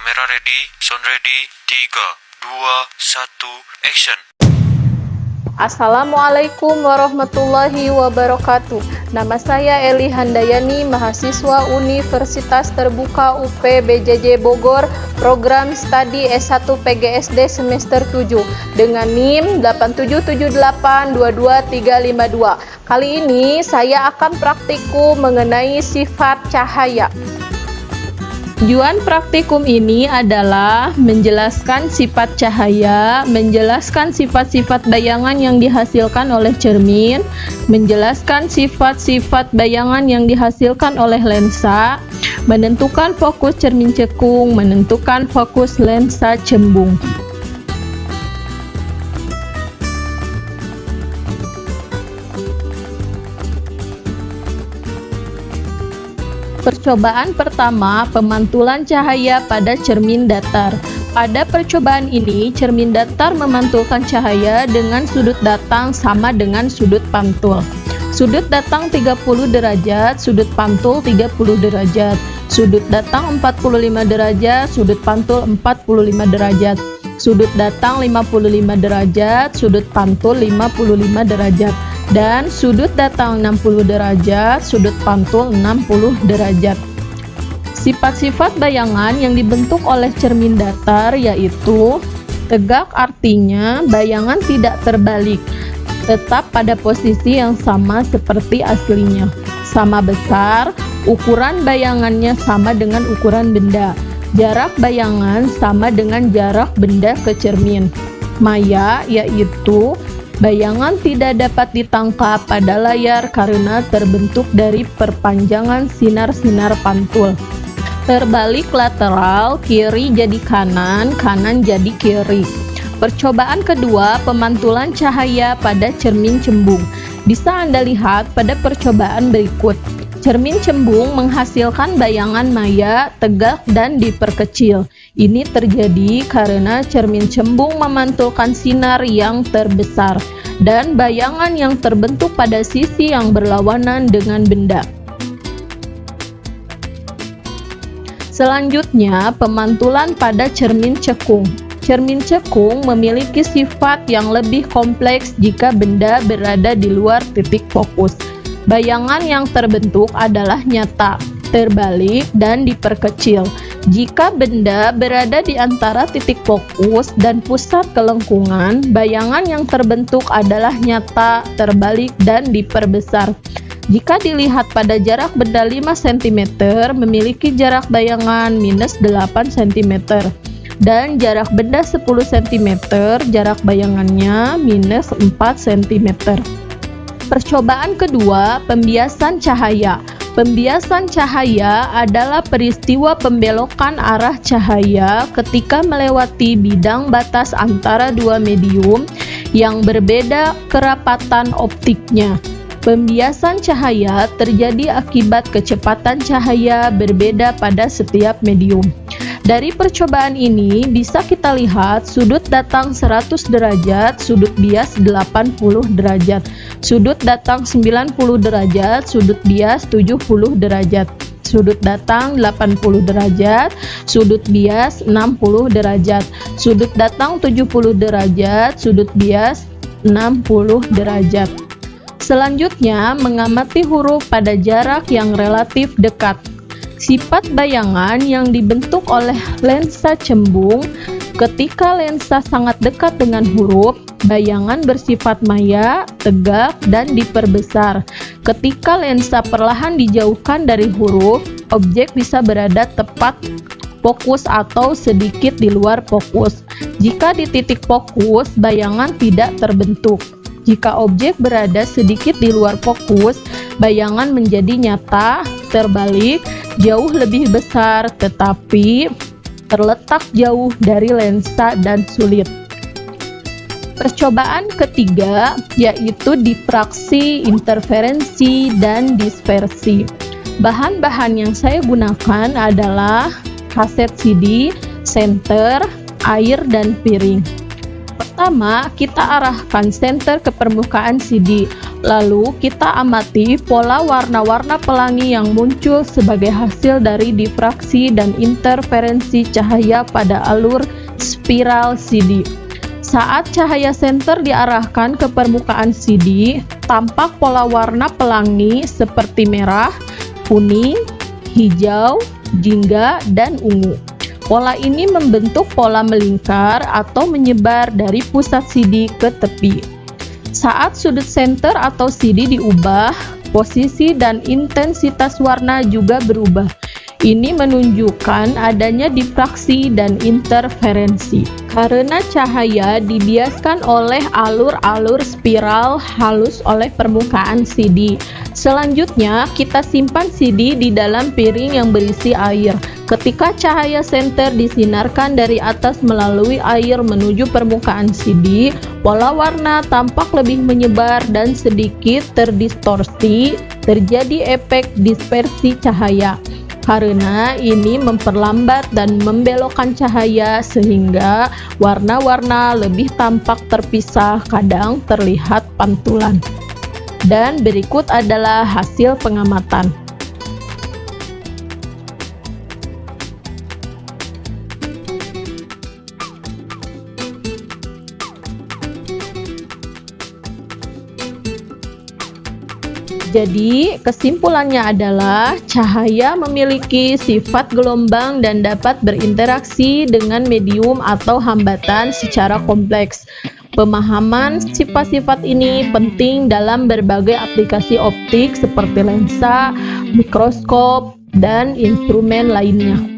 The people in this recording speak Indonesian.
Kamera ready, sound ready, 3, 2, 1, action. Assalamualaikum warahmatullahi wabarakatuh. Nama saya Eli Handayani, mahasiswa Universitas Terbuka UP BJJ Bogor, program studi S1 PGSD semester 7 dengan NIM 877822352. Kali ini saya akan praktikum mengenai sifat cahaya. Tujuan praktikum ini adalah menjelaskan sifat cahaya, menjelaskan sifat-sifat bayangan yang dihasilkan oleh cermin, menjelaskan sifat-sifat bayangan yang dihasilkan oleh lensa, menentukan fokus cermin cekung, menentukan fokus lensa cembung. Percobaan pertama, pemantulan cahaya pada cermin datar. Pada percobaan ini, cermin datar memantulkan cahaya dengan sudut datang sama dengan sudut pantul. Sudut datang 30 derajat, sudut pantul 30 derajat. Sudut datang 45 derajat, sudut pantul 45 derajat. Sudut datang 55 derajat, sudut pantul 55 derajat. Dan sudut datang 60 derajat, sudut pantul 60 derajat. Sifat-sifat bayangan yang dibentuk oleh cermin datar yaitu tegak, artinya bayangan tidak terbalik, tetap pada posisi yang sama seperti aslinya. Sama besar, ukuran bayangannya sama dengan ukuran benda. Jarak bayangan sama dengan jarak benda ke cermin. Maya yaitu bayangan tidak dapat ditangkap pada layar karena terbentuk dari perpanjangan sinar-sinar pantul. Terbalik lateral, kiri jadi kanan, kanan jadi kiri. Percobaan kedua, pemantulan cahaya pada cermin cembung. Bisa Anda lihat pada percobaan berikut. Cermin cembung menghasilkan bayangan maya, tegak, dan diperkecil. Ini terjadi karena cermin cembung memantulkan sinar yang terbesar dan bayangan yang terbentuk pada sisi yang berlawanan dengan benda. Selanjutnya, pemantulan pada cermin cekung. Cermin cekung memiliki sifat yang lebih kompleks jika benda berada di luar titik fokus. Bayangan yang terbentuk adalah nyata, terbalik, dan diperkecil. Jika benda berada di antara titik fokus dan pusat kelengkungan, bayangan yang terbentuk adalah nyata, terbalik, dan diperbesar. Jika dilihat pada jarak benda 5 cm, memiliki jarak bayangan minus 8 cm. Dan jarak benda 10 cm, jarak bayangannya minus 4 cm. Percobaan kedua, pembiasan cahaya. Pembiasan cahaya adalah peristiwa pembelokan arah cahaya ketika melewati bidang batas antara dua medium yang berbeda kerapatan optiknya. Pembiasan cahaya terjadi akibat kecepatan cahaya berbeda pada setiap medium. Dari percobaan ini bisa kita lihat sudut datang 100 derajat, sudut bias 80 derajat, sudut datang 90 derajat, sudut bias 70 derajat, sudut datang 80 derajat, sudut bias 60 derajat, sudut datang 70 derajat, sudut bias 60 derajat. Selanjutnya, mengamati huruf pada jarak yang relatif dekat. Sifat bayangan yang dibentuk oleh lensa cembung. Ketika lensa sangat dekat dengan huruf, bayangan bersifat maya, tegak, dan diperbesar. Ketika lensa perlahan dijauhkan dari huruf, objek bisa berada tepat fokus atau sedikit di luar fokus. Jika di titik fokus, bayangan tidak terbentuk. Jika objek berada sedikit di luar fokus, bayangan menjadi nyata, terbalik, jauh lebih besar, tetapi terletak jauh dari lensa dan sulit. Percobaan ketiga yaitu difraksi, interferensi, dan dispersi. Bahan-bahan yang saya gunakan adalah kaset CD, senter, air, dan piring. Pertama, kita arahkan senter ke permukaan CD, Lalu kita amati pola warna-warna pelangi yang muncul sebagai hasil dari difraksi dan interferensi cahaya pada alur spiral CD. Saat cahaya senter diarahkan ke permukaan CD, tampak pola warna pelangi seperti merah, kuning, hijau, jingga, dan ungu. Pola ini membentuk pola melingkar atau menyebar dari pusat CD ke tepi. Saat sudut senter atau CD diubah, posisi dan intensitas warna juga berubah. Ini menunjukkan adanya difraksi dan interferensi. Karena cahaya dibiaskan oleh alur-alur spiral halus oleh permukaan CD. Selanjutnya, kita simpan CD di dalam piring yang berisi air. Ketika cahaya senter disinarkan dari atas melalui air menuju permukaan CD, pola warna tampak lebih menyebar dan sedikit terdistorsi, terjadi efek dispersi cahaya. Karena ini memperlambat dan membelokkan cahaya sehingga warna-warna lebih tampak terpisah, kadang terlihat pantulan. Dan berikut adalah hasil pengamatan. Jadi, kesimpulannya adalah cahaya memiliki sifat gelombang dan dapat berinteraksi dengan medium atau hambatan secara kompleks. Pemahaman sifat-sifat ini penting dalam berbagai aplikasi optik seperti lensa, mikroskop, dan instrumen lainnya.